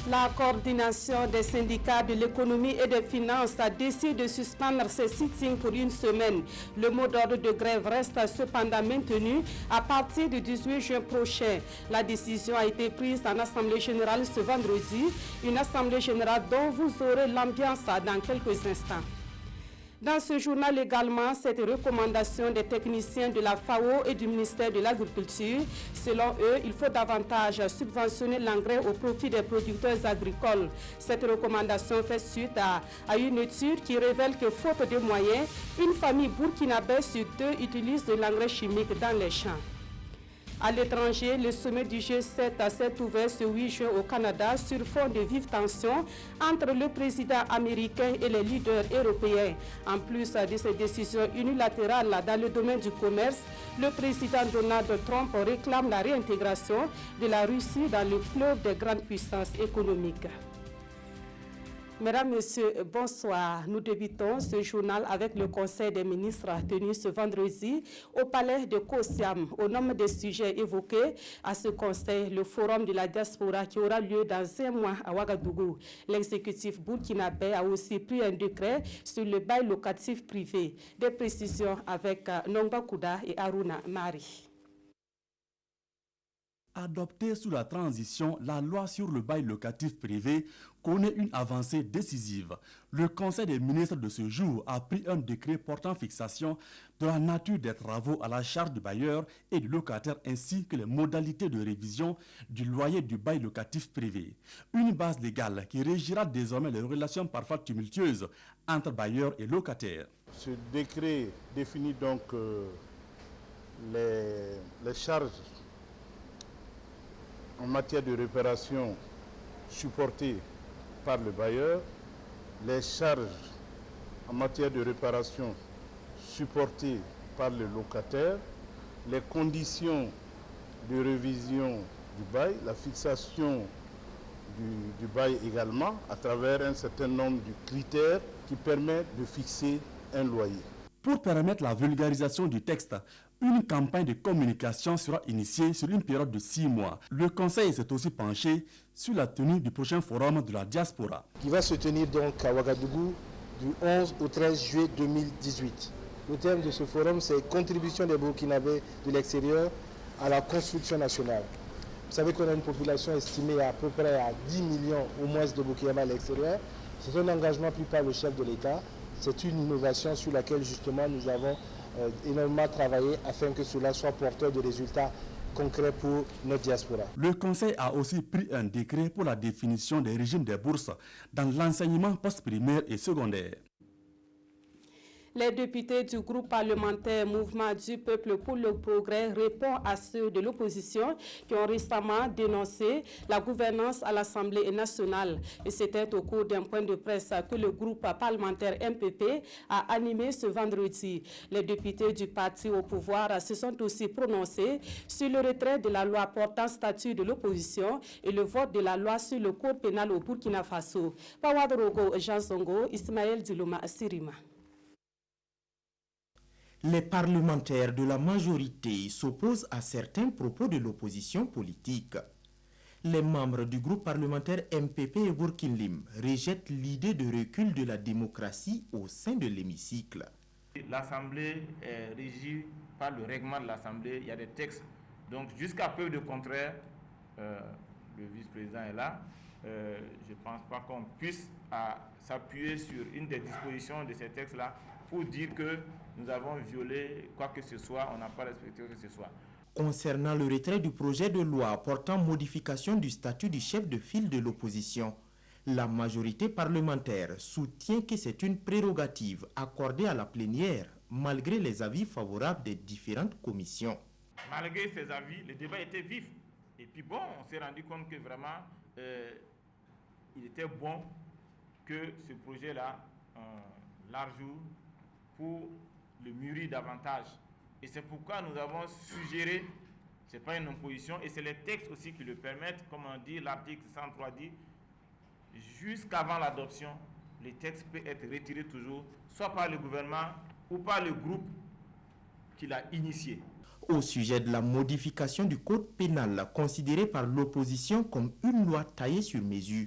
La coordination des syndicats de l'économie et des finances a décidé de suspendre ses sittings pour une semaine. Le mot d'ordre de grève reste cependant maintenu à partir du 18 juin prochain. La décision a été prise en Assemblée générale ce vendredi, une Assemblée générale dont vous aurez l'ambiance dans quelques instants. Dans ce journal également, cette recommandation des techniciens de la FAO et du ministère de l'Agriculture. Selon eux, il faut davantage subventionner l'engrais au profit des producteurs agricoles. Cette recommandation fait suite à une étude qui révèle que faute de moyens, une famille burkinabé sur deux utilise de l'engrais chimique dans les champs. À l'étranger, le sommet du G7 s'est ouvert ce 8 juin au Canada sur fond de vives tensions entre le président américain et les leaders européens. En plus de ces décisions unilatérales dans le domaine du commerce, le président Donald Trump réclame la réintégration de la Russie dans le club des grandes puissances économiques. Mesdames, Messieurs, bonsoir. Nous débutons ce journal avec le Conseil des ministres tenu ce vendredi au palais de Kosiam. Au nombre des sujets évoqués à ce conseil, le forum de la diaspora qui aura lieu dans 1 mois à Ouagadougou. L'exécutif burkinabé a aussi pris un décret sur le bail locatif privé. Des précisions avec Nongba Kouda et Aruna Mari. Adoptée sous la transition, la loi sur le bail locatif privé connaît une avancée décisive. Le Conseil des ministres de ce jour a pris un décret portant fixation de la nature des travaux à la charge du bailleur et du locataire ainsi que les modalités de révision du loyer du bail locatif privé. Une base légale qui régira désormais les relations parfois tumultueuses entre bailleurs et locataires. Ce décret définit donc les charges en matière de réparation supportées par le bailleur, les charges en matière de réparation supportées par le locataire, les conditions de révision du bail, la fixation du bail également à travers un certain nombre de critères qui permettent de fixer un loyer. Pour permettre la vulgarisation du texte, une campagne de communication sera initiée sur une période de 6 mois. Le Conseil s'est aussi penché sur la tenue du prochain forum de la diaspora. Qui va se tenir donc à Ouagadougou du 11 au 13 juillet 2018. Le thème de ce forum, c'est « Contribution des Burkinabés de l'extérieur à la construction nationale ». Vous savez qu'on a une population estimée à peu près à 10 millions au moins de Burkinabés à l'extérieur. C'est un engagement pris par le chef de l'État. C'est une innovation sur laquelle justement nous avons énormément travaillé afin que cela soit porteur de résultats concrets pour notre diaspora. Le Conseil a aussi pris un décret pour la définition des régimes des bourses dans l'enseignement post-primaire et secondaire. Les députés du groupe parlementaire Mouvement du Peuple pour le Progrès répondent à ceux de l'opposition qui ont récemment dénoncé la gouvernance à l'Assemblée nationale. Et c'était au cours d'un point de presse que le groupe parlementaire MPP a animé ce vendredi. Les députés du parti au pouvoir se sont aussi prononcés sur le retrait de la loi portant statut de l'opposition et le vote de la loi sur le code pénal au Burkina Faso. Pawadorogo Jean Songo, Ismaël Dilouma Sirima. Les parlementaires de la majorité s'opposent à certains propos de l'opposition politique. Les membres du groupe parlementaire MPP et Burkinlim rejettent l'idée de recul de la démocratie au sein de l'hémicycle. L'Assemblée est régie par le règlement de l'Assemblée, il y a des textes. Donc jusqu'à preuve de contraire, le vice-président est là. Je ne pense pas qu'on puisse s'appuyer sur une des dispositions de ces textes-là pour dire que nous avons violé quoi que ce soit, on n'a pas respecté quoi que ce soit. Concernant le retrait du projet de loi portant modification du statut du chef de file de l'opposition, la majorité parlementaire soutient que c'est une prérogative accordée à la plénière malgré les avis favorables des différentes commissions. Malgré ces avis, le débat était vif. Et puis bon, on s'est rendu compte que vraiment, il était bon que ce projet-là, l'arjoue pour le mûrir davantage. Et c'est pourquoi nous avons suggéré, ce n'est pas une opposition, et c'est les textes aussi qui le permettent, comme on dit, l'article 103 dit, jusqu'avant l'adoption, les textes peuvent être retirés toujours, soit par le gouvernement ou par le groupe qui l'a initié. Au sujet de la modification du code pénal considéré par l'opposition comme une loi taillée sur mesure,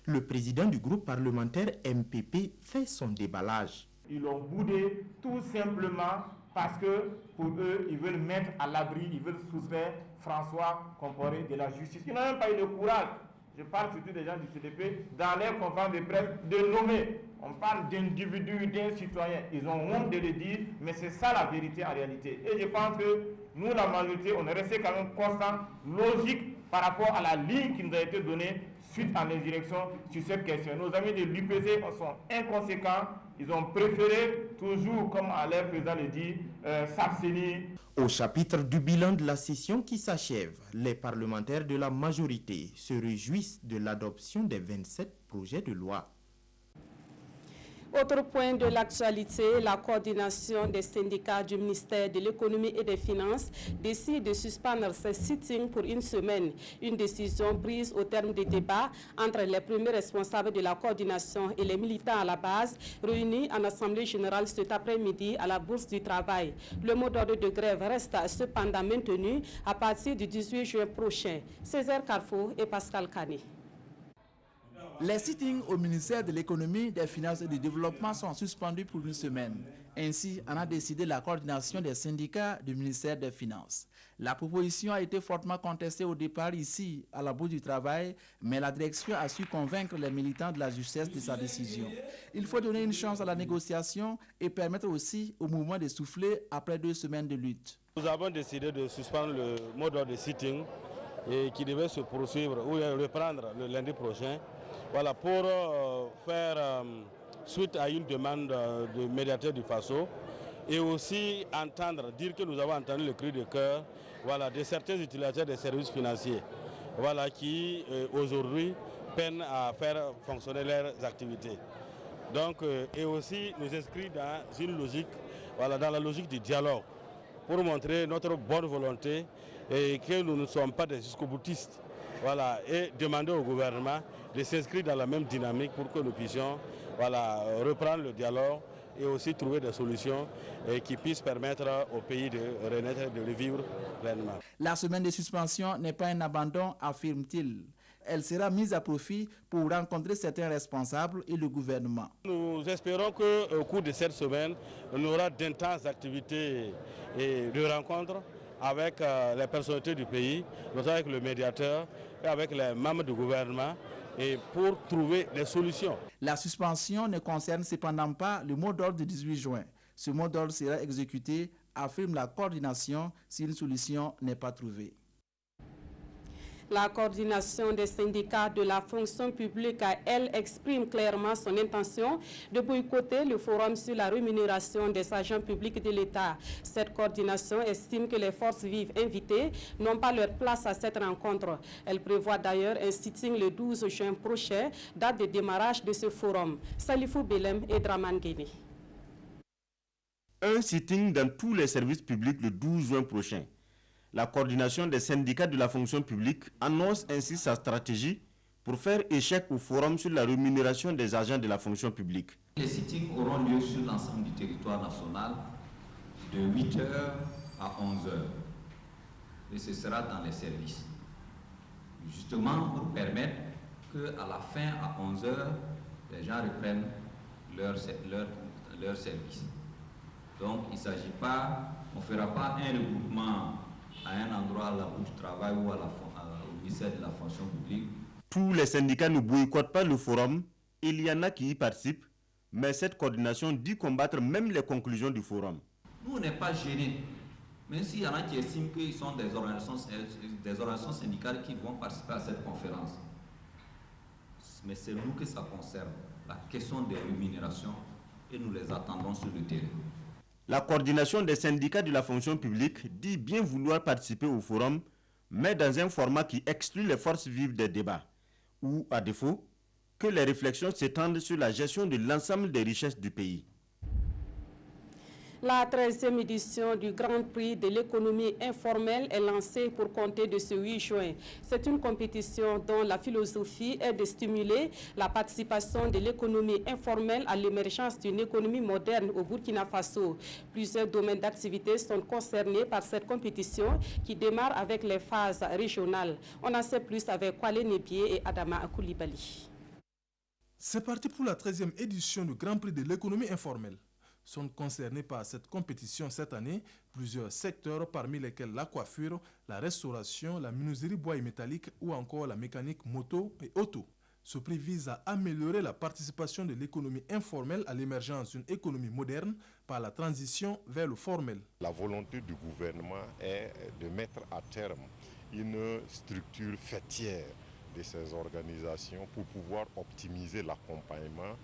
Le président du groupe parlementaire MPP fait son déballage. Ils l'ont boudé tout simplement parce que pour eux, ils veulent mettre à l'abri, ils veulent soustraire François Compaoré de la justice. Ils n'ont même pas eu le courage, je parle surtout des gens du CDP, dans les conférences de presse, de nommer. On parle d'individus, d'un citoyen. Ils ont honte de le dire, mais c'est ça la vérité en réalité. Et je pense que nous, la majorité, on est resté quand même constant, logique par rapport à la ligne qui nous a été donnée suite à l'insurrection sur cette question. Nos amis de l'UPC sont inconséquents. Ils ont préféré, toujours comme leur président le dit, s'abstenir. Au chapitre du bilan de la session qui s'achève, les parlementaires de la majorité se réjouissent de l'adoption des 27 projets de loi. Autre point de l'actualité, la coordination des syndicats du ministère de l'économie et des finances décide de suspendre ses sittings pour une semaine. Une décision prise au terme des débats entre les premiers responsables de la coordination et les militants à la base, réunis en assemblée générale cet après-midi à la Bourse du Travail. Le mot d'ordre de grève reste cependant maintenu à partir du 18 juin prochain. Césaire Carrefour et Pascal Kane. Les sittings au ministère de l'économie, des finances et du développement sont suspendus pour une semaine. Ainsi, en a décidé la coordination des syndicats du ministère des Finances. La proposition a été fortement contestée au départ ici, à la Bourse du Travail, mais la direction a su convaincre les militants de la justesse de sa décision. Il faut donner une chance à la négociation et permettre aussi au mouvement de souffler après 2 semaines de lutte. Nous avons décidé de suspendre le mode de sitting qui devait se poursuivre ou reprendre le lundi prochain. Voilà, pour faire suite à une demande du médiateur du FASO et aussi dire que nous avons entendu le cri de cœur de certains utilisateurs des services financiers qui aujourd'hui peinent à faire fonctionner leurs activités. Donc, et aussi nous inscrire dans une logique, dans la logique du dialogue pour montrer notre bonne volonté et que nous ne sommes pas des jusqu'au-boutistes. Et demander au gouvernement de s'inscrire dans la même dynamique pour que nous puissions reprendre le dialogue et aussi trouver des solutions qui puissent permettre au pays de renaître et de le vivre pleinement. La semaine de suspension n'est pas un abandon, affirme-t-il. Elle sera mise à profit pour rencontrer certains responsables et le gouvernement. Nous espérons qu'au cours de cette semaine, on aura d'intenses activités et de rencontres avec les personnalités du pays, notamment avec le médiateur et avec les membres du gouvernement, et pour trouver des solutions. La suspension ne concerne cependant pas le mot d'ordre du 18 juin. Ce mot d'ordre sera exécuté, affirme la coordination, si une solution n'est pas trouvée. La coordination des syndicats de la fonction publique, elle, exprime clairement son intention de boycotter le forum sur la rémunération des agents publics de l'État. Cette coordination estime que les forces vives invitées n'ont pas leur place à cette rencontre. Elle prévoit d'ailleurs un sitting le 12 juin prochain, date de démarrage de ce forum. Salifou Belem et Draman Guéné. Un sitting dans tous les services publics le 12 juin prochain. La coordination des syndicats de la fonction publique annonce ainsi sa stratégie pour faire échec au forum sur la rémunération des agents de la fonction publique. Les sittings auront lieu sur l'ensemble du territoire national de 8h à 11h. Et ce sera dans les services. Justement pour permettre qu'à la fin, à 11h, les gens reprennent leur service. Donc il ne s'agit pas, on ne fera pas un regroupement à un endroit, à la Bourse du Travail ou au ministère de la fonction publique. Tous les syndicats ne boycottent pas le forum, il y en a qui y participent, mais cette coordination dit combattre même les conclusions du forum. Nous, on n'est pas gênés, même s'il y en a qui estiment qu'ils sont des organisations syndicales qui vont participer à cette conférence. Mais c'est nous que ça concerne, la question des rémunérations, et nous les attendons sur le terrain. La coordination des syndicats de la fonction publique dit bien vouloir participer au forum, mais dans un format qui exclut les forces vives des débats, ou, à défaut, que les réflexions s'étendent sur la gestion de l'ensemble des richesses du pays. La 13e édition du Grand Prix de l'économie informelle est lancée pour compter de ce 8 juin. C'est une compétition dont la philosophie est de stimuler la participation de l'économie informelle à l'émergence d'une économie moderne au Burkina Faso. Plusieurs domaines d'activité sont concernés par cette compétition qui démarre avec les phases régionales. On en sait plus avec Kwale Nebié et Adama Koulibaly. C'est parti pour la 13e édition du Grand Prix de l'économie informelle. Sont concernés par cette compétition cette année plusieurs secteurs parmi lesquels la coiffure, la restauration, la menuiserie bois et métallique ou encore la mécanique moto et auto. Ce prix vise à améliorer la participation de l'économie informelle à l'émergence d'une économie moderne par la transition vers le formel. La volonté du gouvernement est de mettre à terme une structure fêtière de ces organisations pour pouvoir optimiser l'accompagnement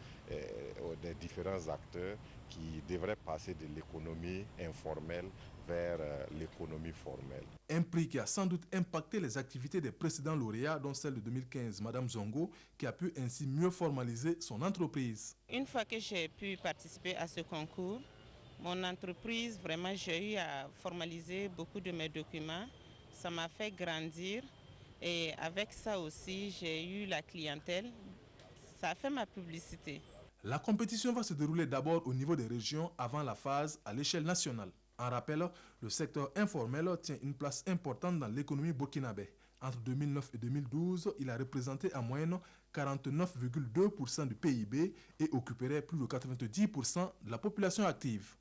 des différents acteurs qui devraient passer de l'économie informelle vers l'économie formelle. Un prix qui a sans doute impacté les activités des précédents lauréats, dont celle de 2015, Madame Zongo, qui a pu ainsi mieux formaliser son entreprise. Une fois que j'ai pu participer à ce concours, mon entreprise, vraiment, j'ai eu à formaliser beaucoup de mes documents. Ça m'a fait grandir. Et avec ça aussi, j'ai eu la clientèle. Ça a fait ma publicité. La compétition va se dérouler d'abord au niveau des régions avant la phase à l'échelle nationale. En rappel, le secteur informel tient une place importante dans l'économie burkinabé. Entre 2009 et 2012, il a représenté en moyenne 49,2% du PIB et occuperait plus de 90% de la population active.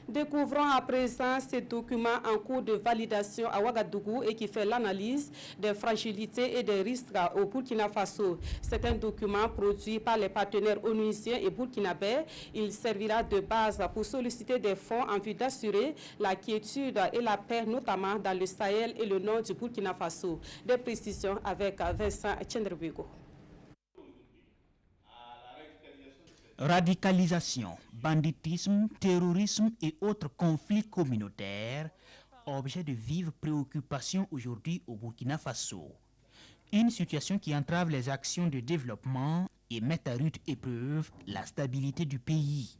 Découvrons à présent ces documents en cours de validation à Ouagadougou et qui fait l'analyse des fragilités et des risques au Burkina Faso. C'est un document produit par les partenaires onusiens et burkinabés. Il servira de base pour solliciter des fonds en vue d'assurer la quiétude et la paix, notamment dans le Sahel et le nord du Burkina Faso. Des précisions avec Vincent Tchendrebego. Radicalisation, banditisme, terrorisme et autres conflits communautaires, objet de vive préoccupation aujourd'hui au Burkina Faso. Une situation qui entrave les actions de développement et met à rude épreuve la stabilité du pays.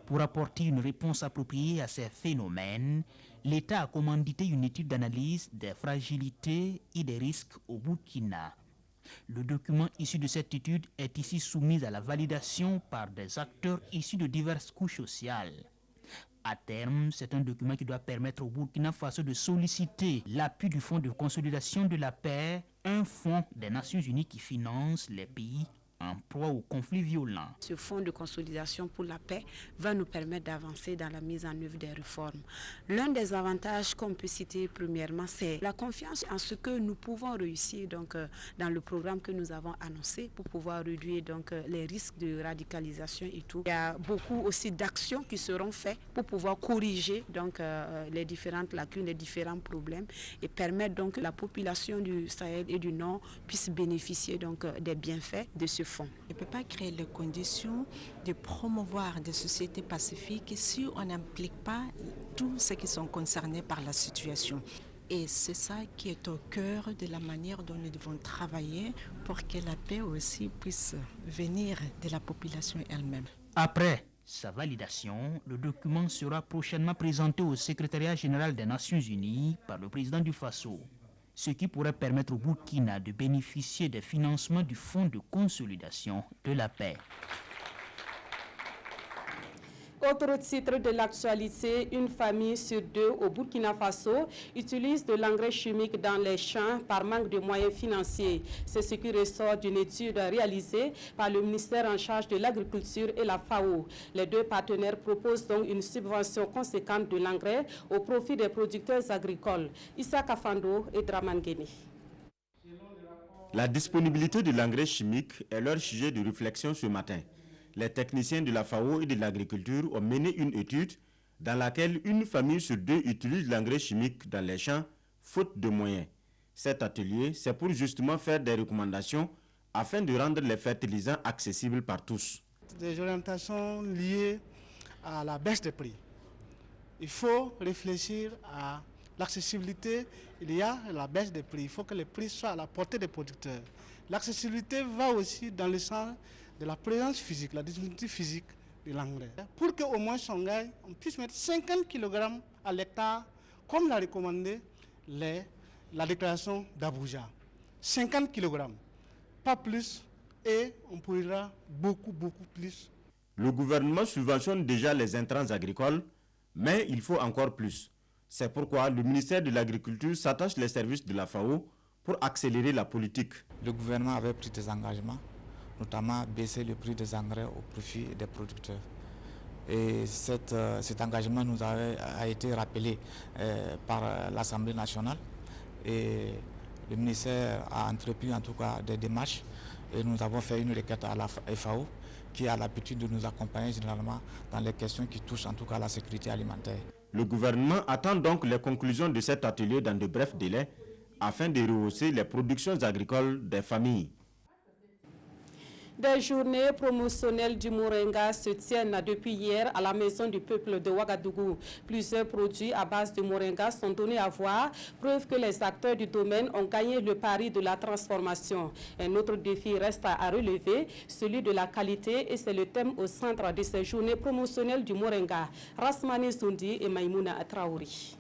Pour apporter une réponse appropriée à ces phénomènes, l'État a commandité une étude d'analyse des fragilités et des risques au Burkina. Le document issu de cette étude est ici soumis à la validation par des acteurs issus de diverses couches sociales. À terme, c'est un document qui doit permettre au Burkina Faso de solliciter l'appui du Fonds de consolidation de la paix, un fonds des Nations Unies qui finance les pays en proie aux conflits violents. Ce fonds de consolidation pour la paix va nous permettre d'avancer dans la mise en œuvre des réformes. L'un des avantages qu'on peut citer premièrement, c'est la confiance en ce que nous pouvons réussir dans le programme que nous avons annoncé pour pouvoir réduire les risques de radicalisation et tout. Il y a beaucoup aussi d'actions qui seront faites pour pouvoir corriger les différentes lacunes, les différents problèmes et permettre que la population du Sahel et du Nord puisse bénéficier des bienfaits de ce fonds. On ne peut pas créer les conditions de promouvoir des sociétés pacifiques si on n'implique pas tous ceux qui sont concernés par la situation. Et c'est ça qui est au cœur de la manière dont nous devons travailler pour que la paix aussi puisse venir de la population elle-même. Après sa validation, le document sera prochainement présenté au secrétariat général des Nations Unies par le président du Faso, ce qui pourrait permettre au Burkina de bénéficier des financements du Fonds de consolidation de la paix. Autre titre de l'actualité, une famille sur deux au Burkina Faso utilise de l'engrais chimique dans les champs par manque de moyens financiers. C'est ce qui ressort d'une étude réalisée par le ministère en charge de l'agriculture et la FAO. Les deux partenaires proposent donc une subvention conséquente de l'engrais au profit des producteurs agricoles. Issa Kafando et Draman Guéné. La disponibilité de l'engrais chimique est leur sujet de réflexion ce matin. Les techniciens de la FAO et de l'agriculture ont mené une étude dans laquelle une famille sur deux utilise l'engrais chimique dans les champs, faute de moyens. Cet atelier, c'est pour justement faire des recommandations afin de rendre les fertilisants accessibles par tous. Des orientations liées à la baisse des prix. Il faut réfléchir à l'accessibilité. Il y a la baisse des prix. Il faut que les prix soient à la portée des producteurs. L'accessibilité va aussi dans le sens de la présence physique, la disponibilité physique de l'engrais. Pour qu'au moins on puisse mettre 50 kg à l'hectare, comme l'a recommandé la déclaration d'Abuja. 50 kg, pas plus, et on pourra beaucoup plus. Le gouvernement subventionne déjà les intrants agricoles, mais il faut encore plus. C'est pourquoi le ministère de l'Agriculture s'attache les services de la FAO pour accélérer la politique. Le gouvernement avait pris des engagements notamment baisser le prix des engrais au profit des producteurs. Et cet engagement nous a été rappelé par l'Assemblée nationale et le ministère a entrepris en tout cas des démarches et nous avons fait une requête à la FAO qui a l'habitude de nous accompagner généralement dans les questions qui touchent en tout cas à la sécurité alimentaire. Le gouvernement attend donc les conclusions de cet atelier dans de brefs délais afin de rehausser les productions agricoles des familles. Des journées promotionnelles du moringa se tiennent depuis hier à la Maison du Peuple de Ouagadougou. Plusieurs produits à base de moringa sont donnés à voir, preuve que les acteurs du domaine ont gagné le pari de la transformation. Un autre défi reste à relever, celui de la qualité, et c'est le thème au centre de ces journées promotionnelles du moringa. Rasmani Zoundi et Maïmouna Traouri.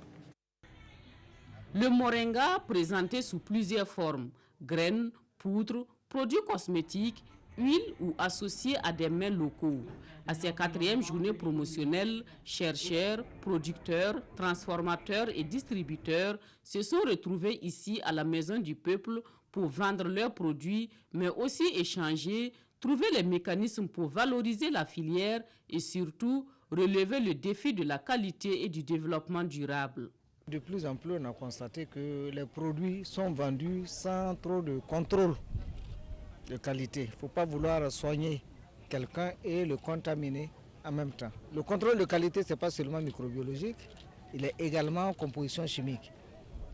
Le moringa présenté sous plusieurs formes, graines, poudres, produits cosmétiques, huile ou associé à des mets locaux. À ces 4e journées promotionnelles, chercheurs, producteurs, transformateurs et distributeurs se sont retrouvés ici à la Maison du Peuple pour vendre leurs produits, mais aussi échanger, trouver les mécanismes pour valoriser la filière et surtout relever le défi de la qualité et du développement durable. De plus en plus, on a constaté que les produits sont vendus sans trop de contrôle de qualité. Il ne faut pas vouloir soigner quelqu'un et le contaminer en même temps. Le contrôle de qualité, ce n'est pas seulement microbiologique, il est également en composition chimique.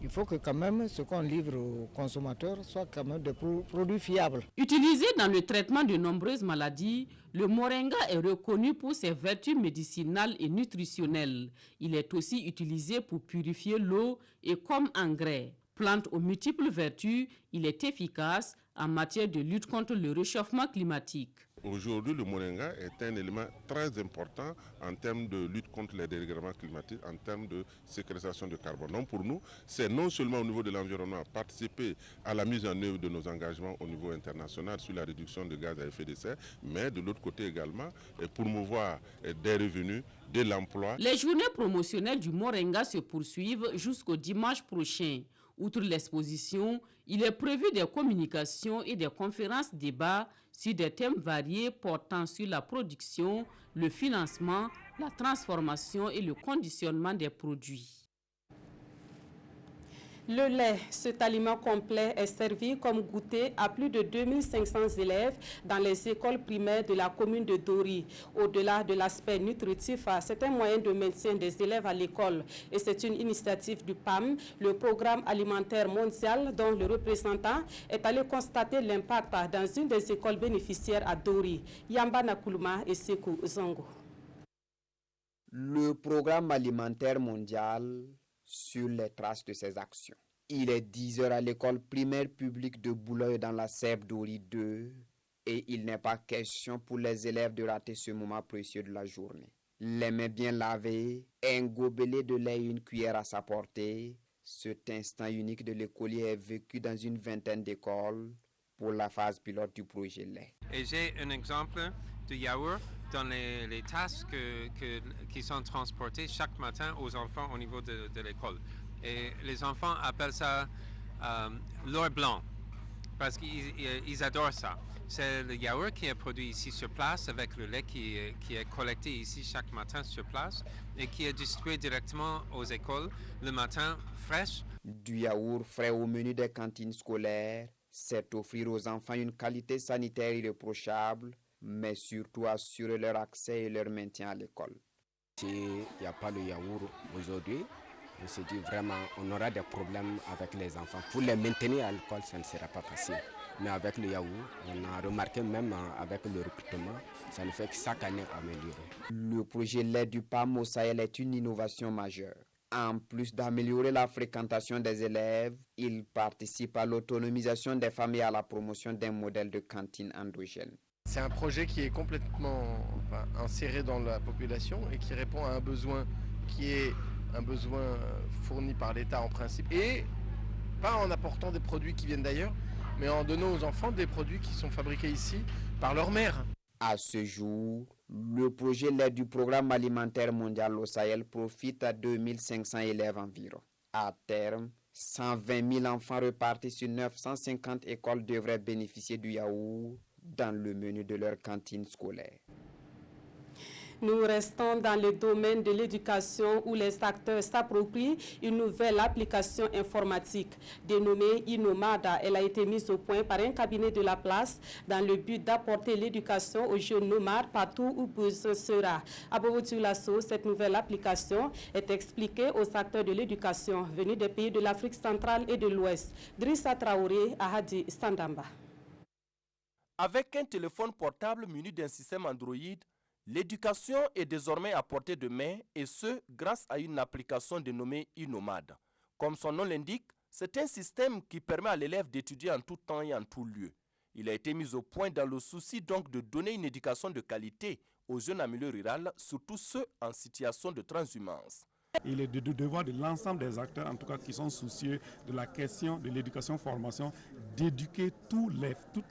Il faut que quand même ce qu'on livre aux consommateurs soit quand même des produits fiables. Utilisé dans le traitement de nombreuses maladies, le moringa est reconnu pour ses vertus médicinales et nutritionnelles. Il est aussi utilisé pour purifier l'eau et comme engrais. Plante aux multiples vertus, il est efficace en matière de lutte contre le réchauffement climatique. Aujourd'hui, le moringa est un élément très important en termes de lutte contre les dérèglements climatiques, en termes de séquestration de carbone. Donc pour nous, c'est non seulement au niveau de l'environnement, participer à la mise en œuvre de nos engagements au niveau international sur la réduction de gaz à effet de serre, mais de l'autre côté également, promouvoir des revenus, de l'emploi. Les journées promotionnelles du moringa se poursuivent jusqu'au dimanche prochain. Outre l'exposition, il est prévu des communications et des conférences débats sur des thèmes variés portant sur la production, le financement, la transformation et le conditionnement des produits. Le lait, cet aliment complet, est servi comme goûter à plus de 2500 élèves dans les écoles primaires de la commune de Dori. Au-delà de l'aspect nutritif, c'est un moyen de maintien des élèves à l'école. Et c'est une initiative du PAM, le Programme alimentaire mondial, dont le représentant est allé constater l'impact dans une des écoles bénéficiaires à Dori. Yamba Nakuluma et Sekou Zongo. Le Programme alimentaire mondial sur les traces de ses actions. Il est 10 heures à l'école primaire publique de Bouleuil dans la Sèvre Dori 2 et il n'est pas question pour les élèves de rater ce moment précieux de la journée. Les mains bien lavées, un gobelet de lait et une cuillère à sa portée, cet instant unique de l'écolier est vécu dans une vingtaine d'écoles pour la phase pilote du projet lait. Et j'ai un exemple de yaourt dans les tasses qui sont transportées chaque matin aux enfants au niveau de l'école. Et les enfants appellent ça l'or blanc parce qu'ils adorent ça. C'est le yaourt qui est produit ici sur place avec le lait qui est collecté ici chaque matin sur place et qui est distribué directement aux écoles le matin fraîche. Du yaourt frais au menu des cantines scolaires, c'est offrir aux enfants une qualité sanitaire irréprochable, mais surtout assurer leur accès et leur maintien à l'école. S'il n'y a pas le yaourt aujourd'hui, on se dit vraiment on aura des problèmes avec les enfants. Pour les maintenir à l'école, ça ne sera pas facile. Mais avec le yaourt, on a remarqué même avec le recrutement, ça ne fait que chaque année améliorer. Le projet lait du PAM au Sahel est une innovation majeure. En plus d'améliorer la fréquentation des élèves, il participe à l'autonomisation des familles et à la promotion d'un modèle de cantine endogène. C'est un projet qui est complètement inséré dans la population et qui répond à un besoin qui est un besoin fourni par l'État en principe. Et pas en apportant des produits qui viennent d'ailleurs, mais en donnant aux enfants des produits qui sont fabriqués ici par leur mère. À ce jour, le projet lait du Programme alimentaire mondial au Sahel profite à 2500 élèves environ. À terme, 120 000 enfants repartis sur 950 écoles devraient bénéficier du yaourt dans le menu de leur cantine scolaire. Nous restons dans le domaine de l'éducation où les acteurs s'approprient une nouvelle application informatique dénommée Inomada. Elle a été mise au point par un cabinet de la place dans le but d'apporter l'éducation aux jeunes nomades partout où besoin sera. À Bobo-Dioulasso, cette nouvelle application est expliquée aux acteurs de l'éducation venus des pays de l'Afrique centrale et de l'Ouest. Drissa Traoré, Ahadi Sandamba. Avec un téléphone portable muni d'un système Android, l'éducation est désormais à portée de main et ce, grâce à une application dénommée Inomad. Comme son nom l'indique, c'est un système qui permet à l'élève d'étudier en tout temps et en tout lieu. Il a été mis au point dans le souci donc de donner une éducation de qualité aux jeunes en milieu rural, surtout ceux en situation de transhumance. Il est du devoir de l'ensemble des acteurs, en tout cas qui sont soucieux de la question de l'éducation-formation, d'éduquer toutes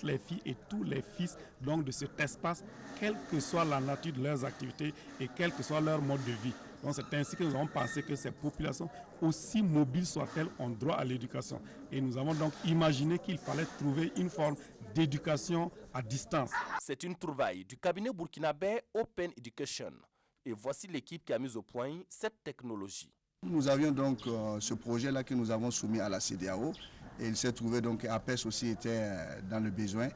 les filles et tous les fils donc de cet espace, quelle que soit la nature de leurs activités et quel que soit leur mode de vie. Donc c'est ainsi que nous avons pensé que ces populations, aussi mobiles soient-elles, ont droit à l'éducation. Et nous avons donc imaginé qu'il fallait trouver une forme d'éducation à distance. C'est une trouvaille du cabinet burkinabé Open Education. Et voici l'équipe qui a mis au point cette technologie. Nous avions donc ce projet-là que nous avons soumis à la CEDEAO. Et il s'est trouvé donc qu'APES aussi était dans le besoin.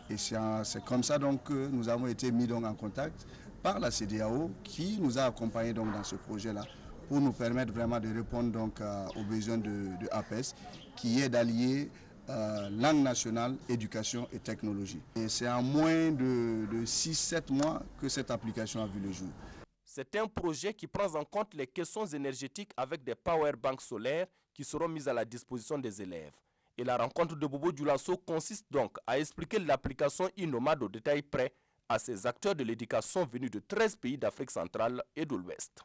Et c'est comme ça donc que nous avons été mis donc en contact par la CEDEAO qui nous a accompagnés donc dans ce projet-là pour nous permettre vraiment de répondre donc aux besoins de APES qui est d'allier langue nationale, éducation et technologie. Et c'est en moins de 6-7 mois que cette application a vu le jour. C'est un projet qui prend en compte les questions énergétiques avec des powerbanks solaires qui seront mises à la disposition des élèves. Et la rencontre de Bobo-Dioulasso consiste donc à expliquer l'application Inomad au détail près à ces acteurs de l'éducation venus de 13 pays d'Afrique centrale et de l'Ouest.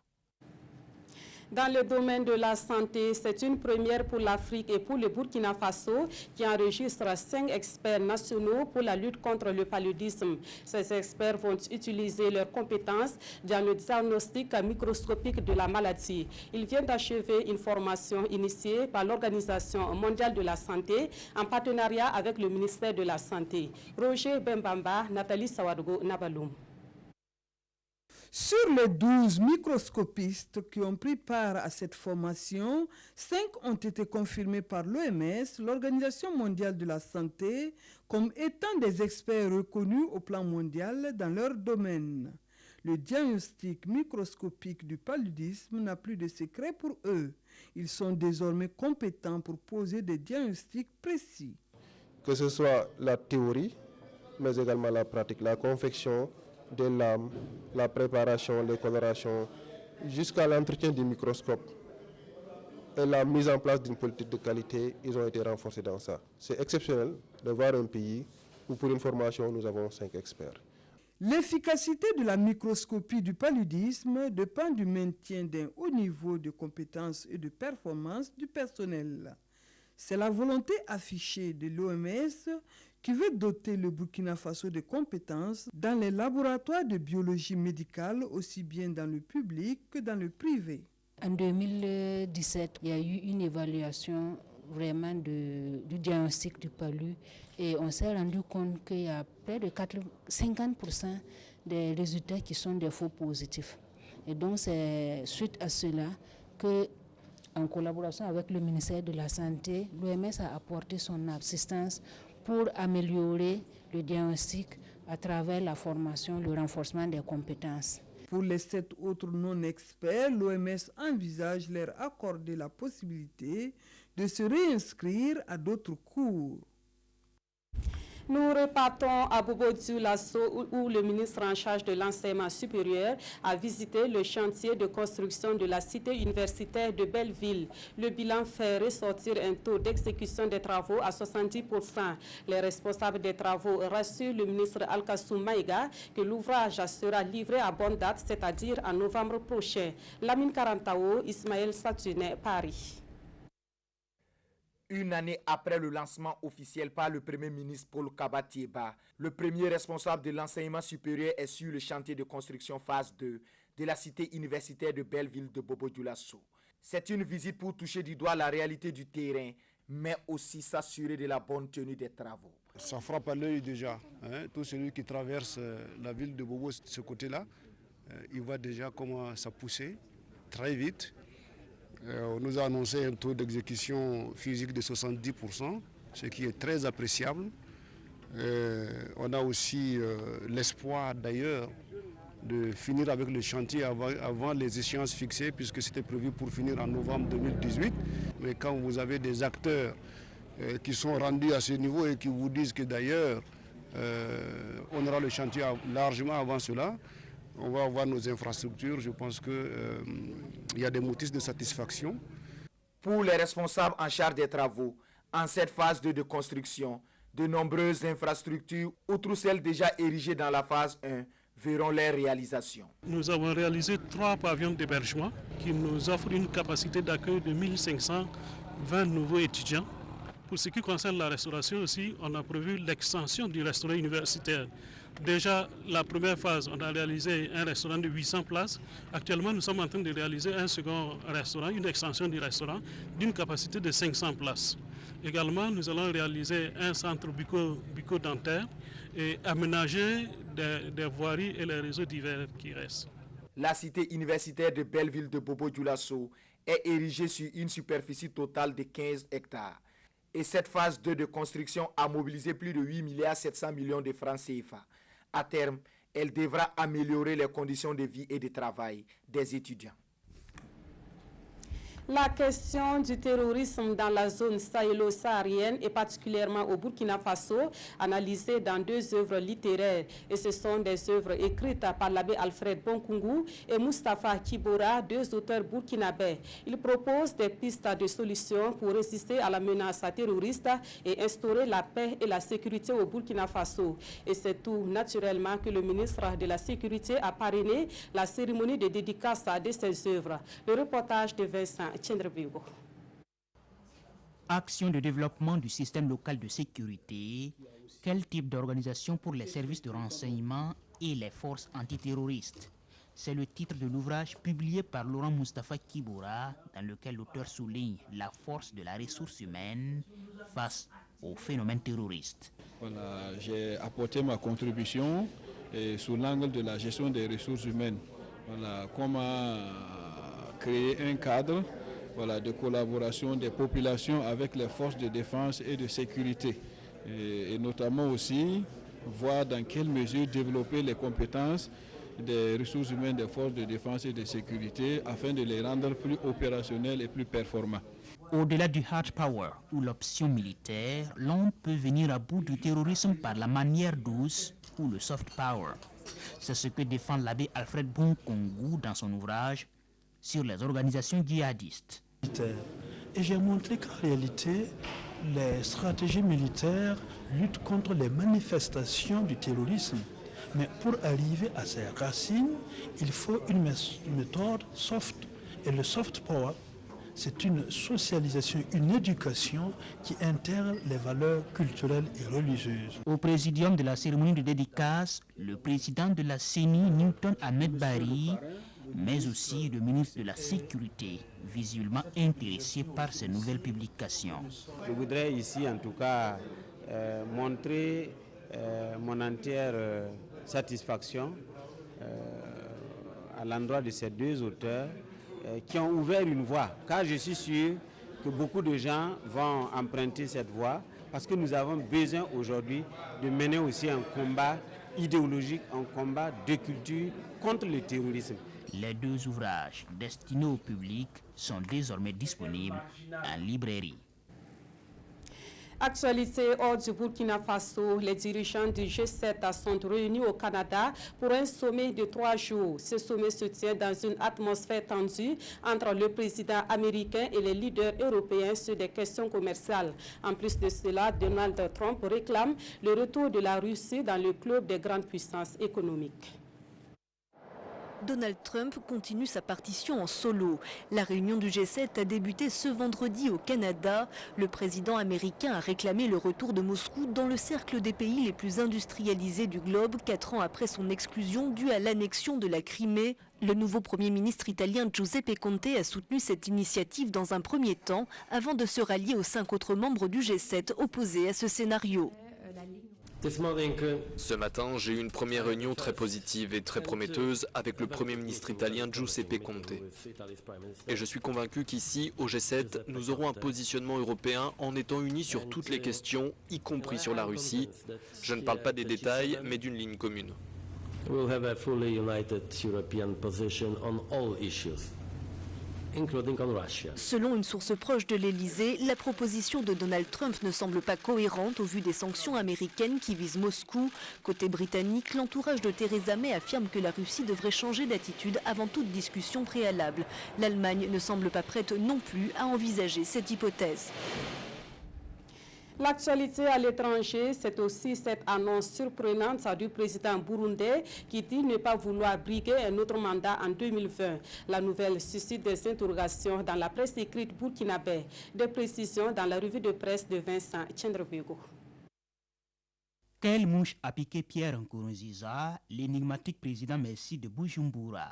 Dans le domaine de la santé, c'est une première pour l'Afrique et pour le Burkina Faso qui enregistre 5 experts nationaux pour la lutte contre le paludisme. Ces experts vont utiliser leurs compétences dans le diagnostic microscopique de la maladie. Ils viennent d'achever une formation initiée par l'Organisation mondiale de la santé en partenariat avec le ministère de la Santé. Roger Bembamba, Nathalie Sawadgo, Nabaloum. Sur les 12 microscopistes qui ont pris part à cette formation, 5 ont été confirmés par l'OMS, l'Organisation mondiale de la santé, comme étant des experts reconnus au plan mondial dans leur domaine. Le diagnostic microscopique du paludisme n'a plus de secret pour eux. Ils sont désormais compétents pour poser des diagnostics précis. Que ce soit la théorie, mais également la pratique, la confection des lames, la préparation, les colorations, jusqu'à l'entretien du microscope et la mise en place d'une politique de qualité, ils ont été renforcés dans ça. C'est exceptionnel de voir un pays où pour une formation, nous avons 5 experts. L'efficacité de la microscopie du paludisme dépend du maintien d'un haut niveau de compétences et de performance du personnel. C'est la volonté affichée de l'OMS qui veut doter le Burkina Faso de compétences dans les laboratoires de biologie médicale, aussi bien dans le public que dans le privé. En 2017, il y a eu une évaluation vraiment du diagnostic du palu et on s'est rendu compte qu'il y a près de 50% des résultats qui sont des faux positifs. Et donc c'est suite à cela que, en collaboration avec le ministère de la Santé, l'OMS a apporté son assistance pour améliorer le diagnostic à travers la formation, le renforcement des compétences. Pour les 7 autres non-experts, l'OMS envisage leur accorder la possibilité de se réinscrire à d'autres cours. Nous repartons à Bobo-Dioulasso où le ministre en charge de l'enseignement supérieur a visité le chantier de construction de la cité universitaire de Belleville. Le bilan fait ressortir un taux d'exécution des travaux à 70%. Les responsables des travaux rassurent le ministre Alkassou Maïga que l'ouvrage sera livré à bonne date, c'est-à-dire en novembre prochain. Lamine Karantao, Ismaël Satuné, Paris. Une année après le lancement officiel par le Premier ministre Paul Kabatieba, le premier responsable de l'enseignement supérieur est sur le chantier de construction phase 2 de la cité universitaire de Belleville de Bobo-Dioulasso. C'est une visite pour toucher du doigt la réalité du terrain, mais aussi s'assurer de la bonne tenue des travaux. Ça frappe à l'œil déjà. Tout celui qui traverse la ville de Bobo, de ce côté-là, il voit déjà comment ça poussait très vite. On nous a annoncé un taux d'exécution physique de 70%, ce qui est très appréciable. On a aussi l'espoir d'ailleurs de finir avec le chantier avant les échéances fixées, puisque c'était prévu pour finir en novembre 2018. Mais quand vous avez des acteurs qui sont rendus à ce niveau et qui vous disent que d'ailleurs on aura le chantier largement avant cela, on va avoir nos infrastructures, je pense qu'il y a des motifs de satisfaction. Pour les responsables en charge des travaux, en cette phase 2 de construction, de nombreuses infrastructures, outre celles déjà érigées dans la phase 1, verront leur réalisation. Nous avons réalisé 3 pavillons d'hébergement qui nous offrent une capacité d'accueil de 1520 nouveaux étudiants. Pour ce qui concerne la restauration aussi, on a prévu l'extension du restaurant universitaire. Déjà, la première phase, on a réalisé un restaurant de 800 places. Actuellement, nous sommes en train de réaliser un second restaurant, une extension du restaurant d'une capacité de 500 places. Également, nous allons réaliser un centre bucco-dentaire et aménager des voiries et les réseaux divers qui restent. La cité universitaire de Belleville de Bobo-Dioulasso est érigée sur une superficie totale de 15 hectares. Et cette phase 2 de construction a mobilisé plus de 8,7 milliards de francs CFA. À terme, elle devra améliorer les conditions de vie et de travail des étudiants. La question du terrorisme dans la zone sahélo-saharienne et particulièrement au Burkina Faso, analysée dans 2 œuvres littéraires. Et ce sont des œuvres écrites par l'abbé Alfred Bonkungu et Moustapha Kibora, 2 auteurs burkinabés. Ils proposent des pistes de solutions pour résister à la menace terroriste et instaurer la paix et la sécurité au Burkina Faso. Et c'est tout naturellement que le ministre de la Sécurité a parrainé la cérémonie de dédicace de ces œuvres. Le reportage de Vincent Tchendrebigo. Action de développement du système local de sécurité, quel type d'organisation pour les services de renseignement et les forces antiterroristes? C'est le titre de l'ouvrage publié par Laurent Moustapha Kibora, dans lequel l'auteur souligne la force de la ressource humaine face au phénomène terroriste. Voilà, j'ai apporté ma contribution sous l'angle de la gestion des ressources humaines. Voilà, comment créer un cadre de collaboration des populations avec les forces de défense et de sécurité. Et notamment aussi voir dans quelle mesure développer les compétences des ressources humaines des forces de défense et de sécurité afin de les rendre plus opérationnels et plus performants. Au-delà du hard power ou l'option militaire, l'on peut venir à bout du terrorisme par la manière douce ou le soft power. C'est ce que défend l'abbé Alfred Bonkungu dans son ouvrage sur les organisations djihadistes. Et j'ai montré qu'en réalité, les stratégies militaires luttent contre les manifestations du terrorisme. Mais pour arriver à ses racines, il faut une méthode soft. Et le soft power, c'est une socialisation, une éducation qui intègre les valeurs culturelles et religieuses. Au présidium de la cérémonie de dédicace, le président de la CENI, Newton Ahmed Bari, mais aussi le ministre de la Sécurité, visuellement intéressé par ces nouvelles publications. Je voudrais ici en tout cas montrer mon entière satisfaction à l'endroit de ces 2 auteurs qui ont ouvert une voie, car je suis sûr que beaucoup de gens vont emprunter cette voie parce que nous avons besoin aujourd'hui de mener aussi un combat idéologique, un combat de culture contre le terrorisme. Les 2 ouvrages destinés au public sont désormais disponibles en librairie. Actualité hors du Burkina Faso, les dirigeants du G7 sont réunis au Canada pour un sommet de 3 jours. Ce sommet se tient dans une atmosphère tendue entre le président américain et les leaders européens sur des questions commerciales. En plus de cela, Donald Trump réclame le retour de la Russie dans le club des grandes puissances économiques. Donald Trump continue sa partition en solo. La réunion du G7 a débuté ce vendredi au Canada. Le président américain a réclamé le retour de Moscou dans le cercle des pays les plus industrialisés du globe, 4 ans après son exclusion due à l'annexion de la Crimée. Le nouveau Premier ministre italien Giuseppe Conte a soutenu cette initiative dans un premier temps, avant de se rallier aux 5 autres membres du G7 opposés à ce scénario. Ce matin, j'ai eu une première réunion très positive et très prometteuse avec le Premier ministre italien Giuseppe Conte. Et je suis convaincu qu'ici, au G7, nous aurons un positionnement européen en étant unis sur toutes les questions, y compris sur la Russie. Je ne parle pas des détails, mais d'une ligne commune. We'll have a fully united European position on all issues, including on Russia. Selon une source proche de l'Elysée, la proposition de Donald Trump ne semble pas cohérente au vu des sanctions américaines qui visent Moscou. Côté britannique, l'entourage de Theresa May affirme que la Russie devrait changer d'attitude avant toute discussion préalable. L'Allemagne ne semble pas prête non plus à envisager cette hypothèse. L'actualité à l'étranger, c'est aussi cette annonce surprenante du président burundais qui dit ne pas vouloir briguer un autre mandat en 2020. La nouvelle suscite des interrogations dans la presse écrite burkinabé. Des précisions dans la revue de presse de Vincent Tchendrebego. Quelle mouche a piqué Pierre Nkurunziza, l'énigmatique président Messi de Bujumbura?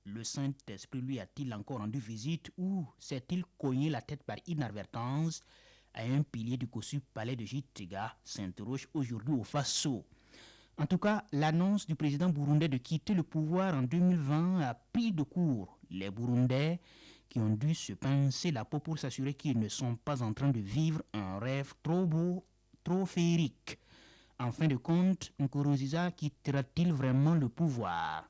Le Saint-Esprit lui a-t-il encore rendu visite ou s'est-il cogné la tête par inadvertance à un pilier du cossu palais de Gitega, s'interroge aujourd'hui au Faso. En tout cas, l'annonce du président burundais de quitter le pouvoir en 2020 a pris de court les Burundais qui ont dû se pincer la peau pour s'assurer qu'ils ne sont pas en train de vivre un rêve trop beau, trop féerique. En fin de compte, Nkurunziza quittera-t-il vraiment le pouvoir?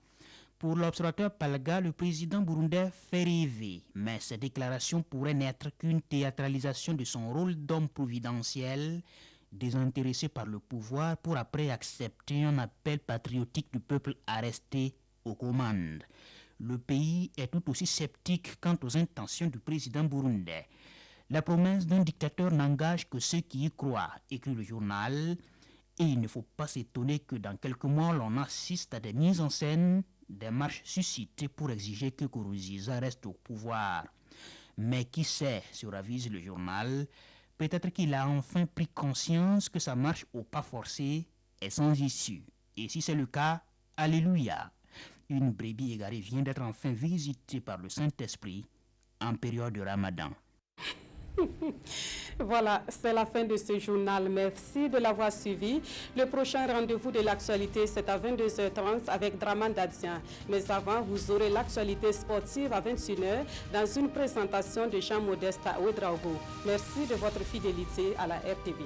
Pour l'observateur Palga, le président burundais fait rêver, mais ces déclarations pourraient n'être qu'une théâtralisation de son rôle d'homme providentiel, désintéressé par le pouvoir pour après accepter un appel patriotique du peuple à rester aux commandes. Le pays est tout aussi sceptique quant aux intentions du président burundais. La promesse d'un dictateur n'engage que ceux qui y croient, écrit le journal, et il ne faut pas s'étonner que dans quelques mois l'on assiste à des mises en scène, des marches suscitées pour exiger que Nkurunziza reste au pouvoir. Mais qui sait, suravise le journal, peut-être qu'il a enfin pris conscience que sa marche au pas forcé est sans issue. Et si c'est le cas, alléluia. Une brebis égarée vient d'être enfin visitée par le Saint-Esprit en période de Ramadan. Voilà, c'est la fin de ce journal. Merci de l'avoir suivi. Le prochain rendez-vous de l'actualité, c'est à 22h30 avec Draman Dadzien. Mais avant, vous aurez l'actualité sportive à 21h dans une présentation de Jean-Modeste Ouedraogo. Merci de votre fidélité à la RTV.